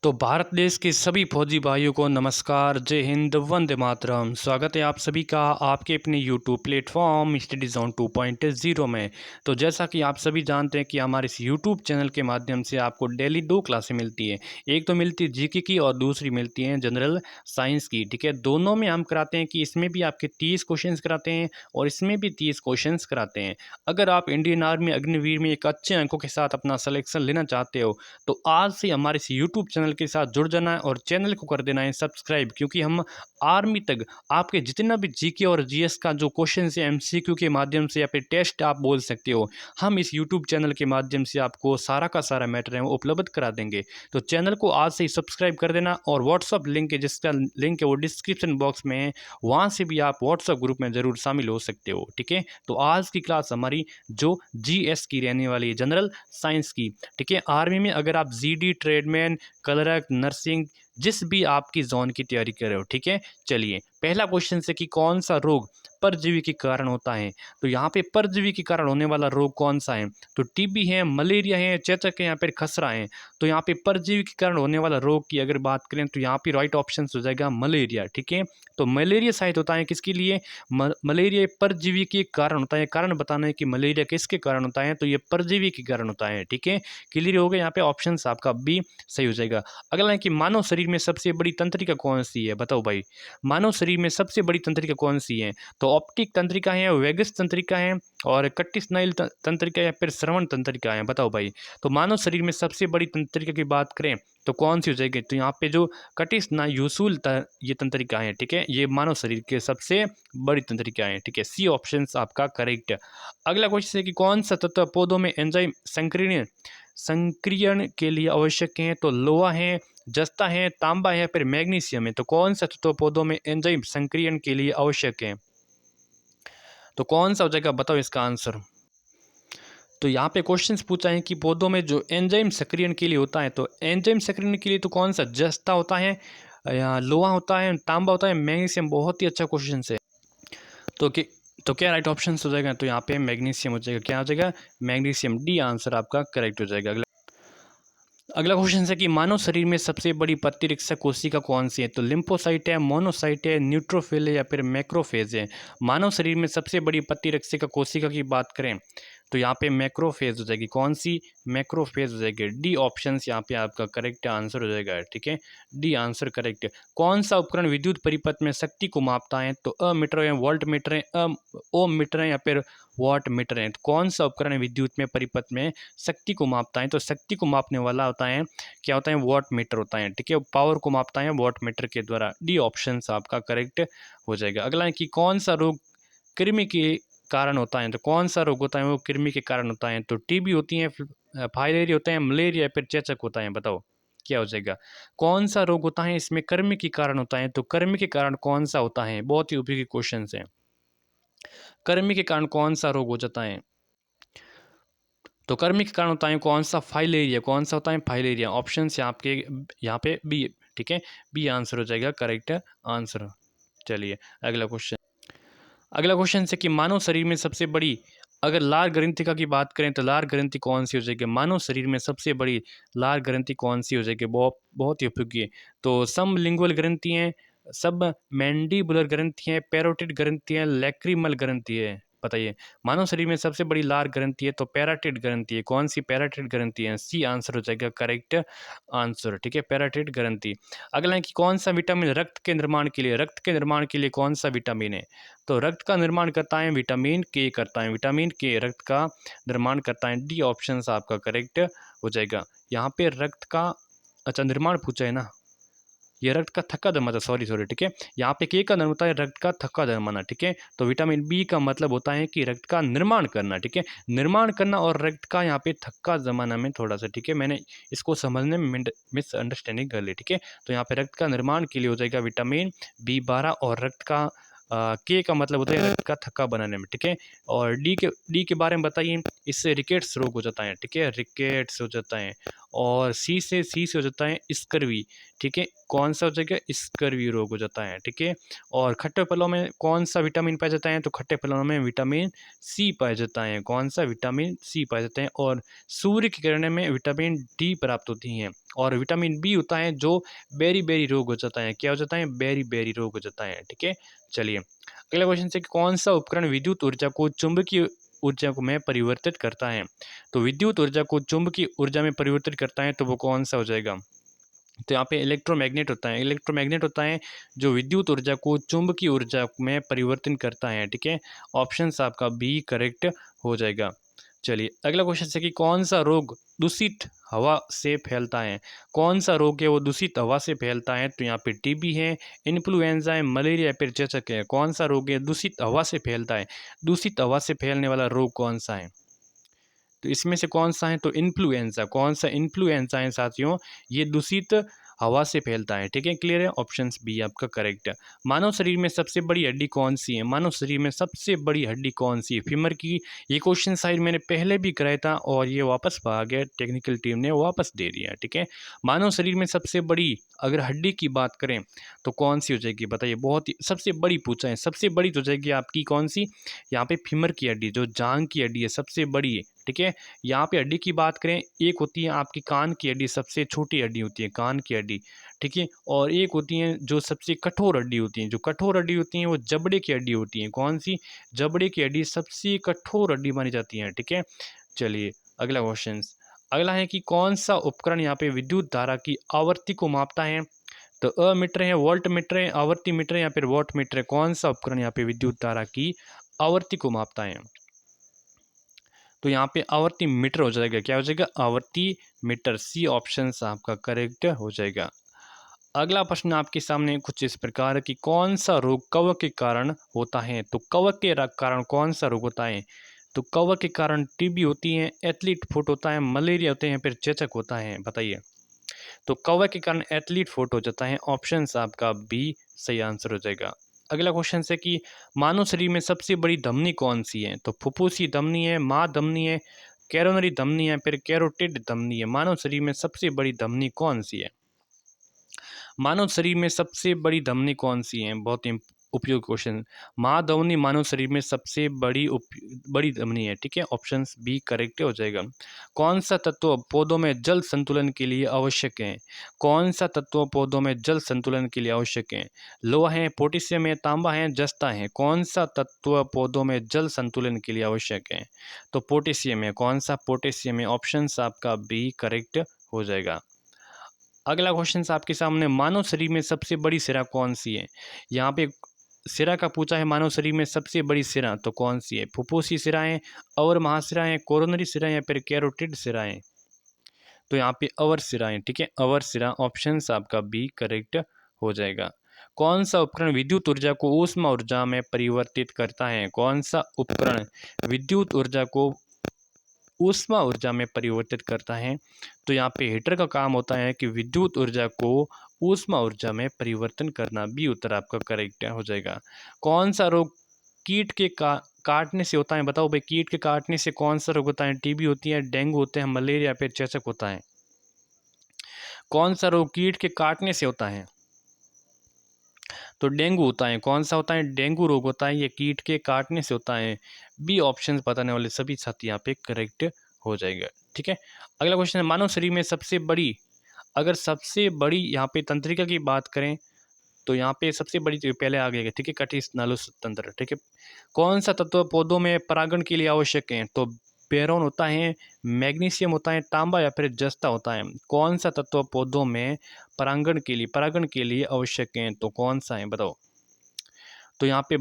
तो भारत देश के सभी फौजी भाइयों को नमस्कार, जय हिंद, वंदे मातरम। स्वागत है आप सभी का आपके अपने यूट्यूब प्लेटफॉर्म स्टडी जोन 2.0 में। तो जैसा कि आप सभी जानते हैं कि हमारे इस यूट्यूब चैनल के माध्यम से आपको डेली दो क्लासें मिलती है। एक तो मिलती है जीके की और दूसरी मिलती है जनरल साइंस की। ठीक है, दोनों में हम कराते हैं कि इसमें भी आपके 30 क्वेश्चन कराते हैं और इसमें भी 30 क्वेश्चन कराते हैं। अगर आप इंडियन आर्मी अग्निवीर में एक अच्छे अंकों के साथ अपना सिलेक्शन लेना चाहते हो तो आज से हमारे इस यूट्यूब चैनल के साथ जुड़ जाना है और चैनल को कर देना है सब्सक्राइब, क्योंकि हम आर्मी तक आपके जितना भी जीके और जीएस का जो क्वेश्चन है एमसीक्यू के माध्यम से या फिर टेस्ट आप बोल सकते हो, हम इस यूट्यूब चैनल के माध्यम से आपको सारा का सारा मैटर है वो उपलब्ध करा देंगे। तो चैनल को आज से ही सब्सक्राइब कर देना और व्हाट्सअप लिंक है, जिसका लिंक है वो डिस्क्रिप्शन बॉक्स में है, वहाँ से भी आप व्हाट्सअप ग्रुप में ज़रूर शामिल हो सकते हो। ठीक है, तो आज की क्लास हमारी जो जीएस की रहने वाली है, जनरल साइंस की। ठीक है, आर्मी में अगर आप जीडी, ट्रेडमैन, क्लर्क, नर्सिंग, जिस भी आपकी जोन की तैयारी कर रहे हो। ठीक है, चलिए पहला क्वेश्चन से कि कौन सा रोग परजीवी के कारण होता है। तो यहाँ पे परजीवी के कारण होने वाला रोग कौन सा है? तो टीबी है, मलेरिया है, चेचक है या फिर खसरा है। तो यहाँ पे परजीवी के कारण होने वाला रोग की अगर बात करें तो यहाँ पे राइट ऑप्शन हो जाएगा मलेरिया। ठीक है, तो मलेरिया शायद होता है किसके लिए? मलेरिया परजीवी के कारण होता है। कारण बताना है कि मलेरिया किसके कारण होता है, तो ये परजीवी के कारण होता है। ठीक है, क्लियर हो गया? यहाँ पे ऑप्शन आपका बी सही हो जाएगा। अगला है कि मानव शरीर में सबसे बड़ी तंत्रिका कौन सी है? बताओ भाई, मानव शरीर में सबसे बड़ी तंत्रिका कौन सी है? तो ऑप्टिक तंत्रिका है, वेगस तंत्रिका है और कट्टी स्नायु तंत्रिका या फिर श्रवण तंत्रिका है। बताओ भाई, तो मानव शरीर में सबसे बड़ी तंत्रिका की बात करें तो कौन सी हो जाएगी? तो यहाँ पे जो कटी स्नायुशूल ये तंत्रिका है। ठीक है, ये मानव शरीर के सबसे बड़ी तंत्रिका है। ठीक है, सी ऑप्शन आपका करेक्ट है। अगला क्वेश्चन है कि कौन सा तत्व पौधों में एंजाइम संक्रियण के लिए आवश्यक है? तो लोहा है, जस्ता है, तांबा है या फिर मैग्नीशियम है। तो कौन सा तत्व पौधों में एंजाइम संक्रियण के लिए आवश्यक है? तो कौन सा हो जाएगा? बताओ इसका आंसर। तो यहाँ पे क्वेश्चंस पूछा है कि पौधों में जो एंजाइम सक्रियण के लिए होता है, तो एंजाइम सक्रियण के लिए तो कौन सा? जस्ता होता है या लोहा होता है, तांबा होता है, मैग्नीशियम। बहुत ही अच्छा क्वेश्चन है। तो क्या राइट ऑप्शन हो जाएगा? तो यहाँ पे मैग्नीशियम हो जाएगा। क्या हो जाएगा? मैग्नीशियम। डी आंसर आपका करेक्ट हो जाएगा। अगला क्वेश्चन है कि मानव शरीर में सबसे बड़ी प्रतिरक्षक कोशिका कौन सी है? तो लिम्फोसाइट है, मोनोसाइट है, न्यूट्रोफिल है या फिर मैक्रोफेज है। मानव शरीर में सबसे बड़ी प्रतिरक्षक कोशिका की बात करें तो यहाँ पे मैक्रोफेज हो जाएगी। कौन सी? मैक्रोफेज हो जाएगी। डी ऑप्शन यहाँ पे आपका करेक्ट आंसर हो जाएगा। ठीक है, डी आंसर करेक्ट। कौन सा उपकरण विद्युत परिपथ में शक्ति को मापता है? तो अमीटर है, वोल्ट मीटर है, ओम मीटर है या फिर वाट मीटर है। तो कौन सा उपकरण विद्युत में परिपथ में शक्ति को मापता है? तो शक्ति को मापने वाला होता है, क्या होता है? वॉट मीटर होता है। ठीक है, पावर को मापता है वॉट मीटर के द्वारा। डी ऑप्शन आपका करेक्ट हो जाएगा। अगला है कि कौन सा रोग कृमि के कारण होता है? तो कौन सा रोग होता है वो कृमि के कारण होता है? तो टीबी होती है, फाइलेरिया होता है, मलेरिया या फिर चेचक होता है। बताओ क्या हो जाएगा? कौन सा रोग होता है इसमें कृमि के कारण होता है? तो कृमि के कारण कौन सा होता है? बहुत ही उपयोगी क्वेश्चन है। कृमि के कारण कौन सा रोग हो जाता है? तो कृमि के कारण होता है कौन सा? फाइलेरिया। कौन सा होता है? फाइलेरिया। ऑप्शन आपके यहाँ पे बी। ठीक है, बी आंसर हो जाएगा करेक्ट आंसर। चलिए अगला क्वेश्चन। अगला क्वेश्चन है कि मानव शरीर में सबसे बड़ी अगर लार ग्रंथिका की बात करें तो लार ग्रंथि कौन सी हो जाएगी? मानव शरीर में सबसे बड़ी लार ग्रंथि कौन सी हो जाएगी? बहुत ही उपयोगी है। तो सबलिंगुअल ग्रंथि है, सब मैंडिबुलर ग्रंथि है, पैरोटिड ग्रंथि है, लैक्रिमल ग्रंथि है। बताइए, मानव शरीर में सबसे बड़ी लार ग्रंथि है तो पैराटिड ग्रंथि है। कौन सी? पैराटिड ग्रंथि है। सी आंसर हो जाएगा करेक्ट आंसर। ठीक है, पैराटिड ग्रंथि। अगला है कि कौन सा विटामिन रक्त के निर्माण के लिए कौन सा विटामिन है? तो रक्त का निर्माण करता है विटामिन के करता है। विटामिन के रक्त का निर्माण करता है। डी ऑप्शन आपका करेक्ट हो जाएगा। यहाँ पे रक्त का अच्छा निर्माण पूछा है ना, ये रक्त का थक्का दमाना, सॉरी। ठीक है, यहाँ पे के का निर्माण होता है रक्त का थक्का दमाना। ठीक है, तो विटामिन बी का मतलब होता है कि रक्त का निर्माण करना। ठीक है, निर्माण करना और रक्त का यहाँ पे थक्का जमाना में थोड़ा सा, ठीक है, मैंने इसको समझने में मिसअंडरस्टैंडिंग कर ली। ठीक है, तो यहाँ पे रक्त का निर्माण के लिए हो जाएगा विटामिन बी 12 और रक्त का के का मतलब होता है रक्त का थक्का बनाने में। ठीक है, और डी के बारे में बताइए। इससे रिकेट्स रोग हो जाता है। ठीक है, रिकेट्स हो जाता है। और सी से हो जाता है स्कर्वी, ठीक है। कौन सा हो जाएगा, स्कर्वी रोग हो जाता है, ठीक है। और खट्टे फलों में कौन सा विटामिन पाया जाता है, तो खट्टे फलों में विटामिन सी पाया जाता है। कौन सा, विटामिन सी पाया जाता है। और सूर्य की किरणें में विटामिन डी प्राप्त होती हैं। और विटामिन बी होता है जो बेरी बेरी रोग हो जाता है, क्या हो जाता है, बेरी बेरी रोग हो जाता है, ठीक है। चलिए अगला क्वेश्चन से, कौन सा उपकरण विद्युत ऊर्जा को चुंबकीय ऊर्जा को में परिवर्तित करता है। तो विद्युत ऊर्जा को चुंबकीय ऊर्जा में परिवर्तित करता है, तो वो कौन सा हो जाएगा। तो यहाँ पे इलेक्ट्रोमैग्नेट होता है, इलेक्ट्रोमैग्नेट होता है जो विद्युत ऊर्जा को चुंबकीय ऊर्जा में परिवर्तन करता है, ठीक है। ऑप्शन आपका बी करेक्ट हो जाएगा। चलिए अगला क्वेश्चन है कि कौन सा रोग दूषित हवा से फैलता है। कौन सा रोग है वो दूषित हवा से फैलता है, तो यहाँ पे टीबी है, इन्फ्लुएंजा है, मलेरिया या फिर चेचक है। कौन सा रोग है दूषित हवा से फैलता है, दूषित हवा से फैलने वाला रोग कौन सा है। तो इसमें से कौन सा है, तो इन्फ्लुएंजा, कौन सा इन्फ्लुएंजा है साथियों, ये दूषित हवा से फैलता है, ठीक है। क्लियर है, ऑप्शन बी आपका करेक्ट है। मानव शरीर में सबसे बड़ी हड्डी कौन सी है, मानव शरीर में सबसे बड़ी हड्डी कौन सी है, फीमर की। ये क्वेश्चन शायद मैंने पहले भी कराया था और ये वापस आ गया, टेक्निकल टीम ने वापस दे दिया, ठीक है। मानव शरीर में सबसे बड़ी अगर हड्डी की बात करें तो कौन सी हो जाएगी, बताइए। बहुत ही सबसे बड़ी पूछा है, सबसे बड़ी तो जाएगी आपकी कौन सी, यहाँ पे फीमर की हड्डी, जो जांग की हड्डी है सबसे बड़ी है, ठीक है। यहाँ पे हड्डी की बात करें, एक होती है आपकी कान की हड्डी, सबसे छोटी हड्डी होती है कान की हड्डी, ठीक है। और एक होती है जो सबसे कठोर हड्डी होती है, जो कठोर हड्डी होती है वो जबड़े की हड्डी होती है। कौन सी, जबड़े की हड्डी सबसे कठोर हड्डी मानी जाती है, ठीक है। चलिए अगला क्वेश्चन, अगला है कि कौन सा उपकरण यहाँ पे विद्युत धारा की आवृत्ति को मापता है। तो अमीटर है, वोल्ट मीटर है, आवर्ती मीटर है या फिर वॉट मीटर है। कौन सा उपकरण यहाँ पे विद्युत धारा की आवृत्ति को मापता है। तो यहाँ पे आवर्ती मीटर हो जाएगा, क्या हो जाएगा, आवर्ती मीटर। सी ऑप्शन आपका करेक्ट हो जाएगा। अगला प्रश्न आपके सामने कुछ इस प्रकार कि कौन सा रोग कवक के कारण होता है। तो कवक के कारण कौन सा रोग होता है। तो कवक के कारण टीबी होती है, एथलीट फुट होता है, मलेरिया होते हैं, फिर चेचक होता है, बताइए। तो कवक के कारण एथलीट फुट हो जाता है, ऑप्शन आपका बी सही आंसर हो जाएगा। अगला क्वेश्चन है कि मानव शरीर में सबसे बड़ी धमनी कौन सी है। तो फुफ्फुसी धमनी है, माँ धमनी है, कैरोनरी धमनी है, फिर कैरोटिड धमनी है। मानव शरीर में सबसे बड़ी धमनी कौन सी है। मानव शरीर में सबसे बड़ी धमनी कौन सी है, बहुत ही उपयोगी क्वेश्चन। महाधमनी मानव शरीर में सबसे बड़ी धमनी है, ठीक है। ऑप्शन बी करेक्ट हो जाएगा। कौन सा तत्व पौधों में जल संतुलन के लिए आवश्यक है। कौन सा तत्व पौधों में जल संतुलन के लिए आवश्यक है। लोहा है, पोटेशियम है, तांबा है, जस्ता है। कौन सा तत्व पौधों में जल संतुलन के लिए आवश्यक है। तो पोटेशियम है, कौन सा, पोटेशियम है। ऑप्शन आपका बी करेक्ट हो जाएगा। अगला क्वेश्चन आपके सामने, मानव शरीर में सबसे बड़ी सिरा कौन सी है। यहाँ पे सिरा का पूछा है, मानव शरीर में सबसे बड़ी सिरा तो कौन सी है। फुफ्फुसी सिराएं, और महासिराएं, कोरोनरी सिराएं या फिर कैरोटिड सिराएं। तो यहाँ पे अवर सिराएं, ठीक है, अवर सिरा। ऑप्शन आपका बी करेक्ट हो जाएगा। कौन सा उपकरण विद्युत ऊर्जा को ऊष्मा ऊर्जा में परिवर्तित करता है। कौन सा उपकरण विद्युत ऊर्जा को ऊष्मा ऊर्जा में परिवर्तित करता है। तो यहाँ पे हीटर का काम होता है कि विद्युत ऊर्जा को ऊष्मा ऊर्जा में परिवर्तन करना। बी उत्तर आपका करेक्ट हो जाएगा। कौन सा रोग कीट के काटने से होता है, बताओ भाई। कीट के काटने से कौन सा रोग होता है। टीबी होती है, डेंगू होते हैं, मलेरिया फिर चेचक होता है। कौन सा रोग कीट के काटने से होता है। तो डेंगू होता है। कौन सा होता है, डेंगू रोग होता है, ये कीट के काटने से होता है। बी ऑप्शन बताने वाले सभी साथी यहाँ पे करेक्ट हो जाएगा, ठीक है। अगला क्वेश्चन है, मानव शरीर में सबसे बड़ी, अगर सबसे बड़ी यहाँ पे तंत्रिका की बात करें तो यहाँ पे सबसे बड़ी तो पहले आ गया, ठीक है, कटिस्नालुस तंत्र, ठीक है। कौन सा तत्व पौधों में परागण के लिए आवश्यक है। तो बेरोन होता है, मैग्नीशियम होता है, तांबा या फिर जस्ता होता है। कौन सा तत्व पौधों में परागण के लिए आवश्यक है, तो कौन सा है, बताओ। तो यहाँ पे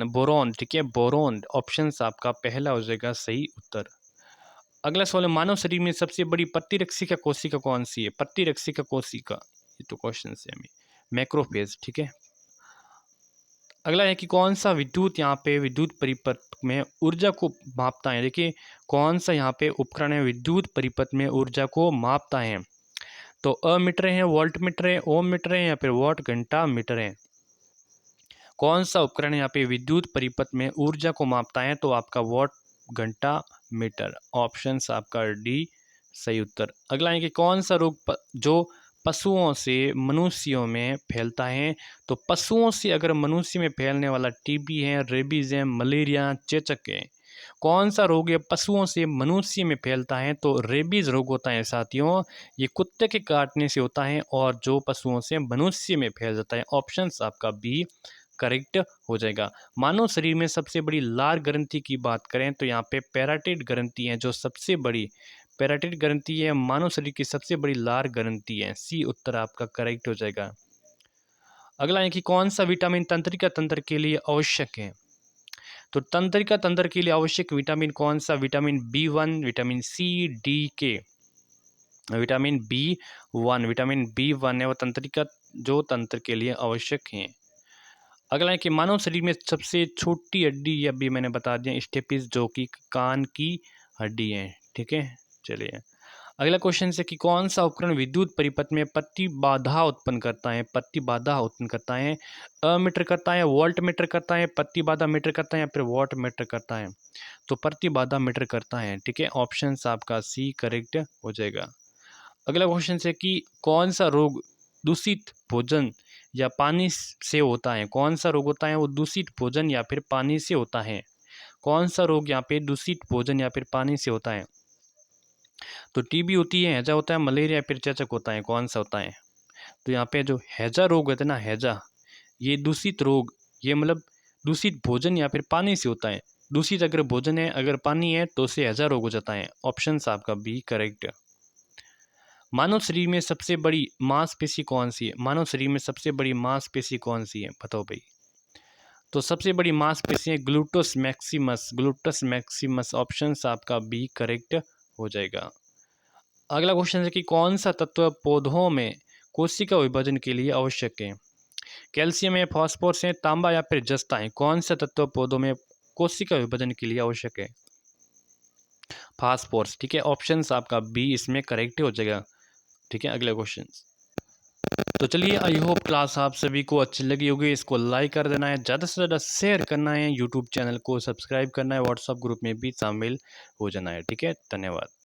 बोरोन, ठीक है, बोरोन। ऑप्शन आपका पहला हो जाएगा सही उत्तर। अगला सवाल है, मानव शरीर में सबसे बड़ी प्रतिरक्षिका कोशिका कौन सी है। प्रतिरक्षिका कोशिका, ये तो क्वेश्चन है हमें, मैक्रोफेज, ठीक है। अगला है कि कौन सा विद्युत यहाँ पे विद्युत परिपथ में ऊर्जा को मापता है। देखिए कौन सा यहाँ पे उपकरण है विद्युत परिपथ में ऊर्जा को मापता है। तो अमीटर है, वोल्ट मीटर है, ओम मीटर है या फिर वॉट घंटा मीटर है। कौन सा उपकरण यहाँ पे विद्युत परिपथ में ऊर्जा को मापता है। तो आपका वॉट घंटा मीटर। ऑप्शन आपका डी सही उत्तर। अगला है कि कौन सा रोग जो पशुओं से मनुष्यों में फैलता है। तो पशुओं से अगर मनुष्य में फैलने वाला टीबी है, रेबीज है, मलेरिया, चेचक है। कौन सा रोग ये पशुओं से मनुष्य में फैलता है। तो रेबीज रोग होता है साथियों, ये कुत्ते के काटने से होता है और जो पशुओं से मनुष्य में फैल जाता है। ऑप्शन आपका बी करेक्ट हो जाएगा। मानव शरीर में सबसे बड़ी लार ग्रंथि की बात करें तो यहाँ पे पैराटिड ग्रंथि है जो सबसे बड़ी, पैराटिड ग्रंथि है मानव शरीर की सबसे बड़ी लार ग्रंथि है। सी उत्तर आपका करेक्ट हो जाएगा। अगला है कि कौन सा विटामिन तंत्रिका तंत्र के लिए आवश्यक है। तो तंत्रिका तंत्र के लिए आवश्यक विटामिन कौन सा। Vitamin B1, vitamin C, D, K. Vitamin B one है वो तंत्रिका जो तंत्र के लिए आवश्यक है। अगला है कि मानव शरीर में सबसे छोटी हड्डी, ये अभी मैंने बता दिया, स्टेपिस, जो कि कान की हड्डी है। ठीक है, चलिए अगला क्वेश्चन से कि कौन सा उपकरण विद्युत परिपथ में प्रतिबाधा उत्पन्न करता है। प्रतिबाधा उत्पन्न करता है, मीटर करता है, वोल्ट मीटर करता है, प्रतिबाधा मीटर करता है या फिर वॉट मीटर करता है। तो प्रतिबाधा मीटर करता है। ठीक है, ऑप्शन आपका सी करेक्ट हो जाएगा। अगला क्वेश्चन है कि कौन सा रोग दूषित भोजन या पानी से होता है। कौन सा रोग होता है वो दूषित भोजन या फिर पानी से होता है। कौन सा रोग यहाँ पे दूषित भोजन या फिर पानी से होता है। तो टीबी होती है, हैजा होता है, मलेरिया या फिर चेचक होता है। कौन सा होता है। तो यहाँ पे जो हैजा रोग होता है ना, हैजा, ये दूषित रोग, ये मतलब दूषित भोजन या फिर पानी से होता है। दूषित अगर भोजन है, अगर पानी है तो उससे हैजा रोग हो जाता है। ऑप्शन आपका बी करेक्ट। मानव शरीर में सबसे बड़ी मांसपेशी कौन सी है। मानव शरीर में सबसे बड़ी मांसपेशी कौन सी है, बताओ भाई। तो सबसे बड़ी मांसपेशी है gluteus Maximus. Gluteus Maximus, option आपका बी करेक्ट हो जाएगा। अगला क्वेश्चन है कि कौन सा तत्व पौधों में कोशिका विभाजन के लिए आवश्यक है। कैल्शियम है, फास्फोरस है, तांबा या फिर जस्ता है। कौन सा तत्व पौधों में कोशिका विभाजन के लिए आवश्यक है। फास्फोरस। ठीक है, ऑप्शन आपका बी इसमें करेक्ट हो जाएगा। ठीक है, अगला क्वेश्चन। तो चलिए, आई होप क्लास आप सभी को अच्छी लगी होगी। इसको लाइक कर देना है, ज़्यादा से ज़्यादा शेयर करना है, यूट्यूब चैनल को सब्सक्राइब करना है, व्हाट्सएप ग्रुप में भी शामिल हो जाना है। ठीक है, धन्यवाद।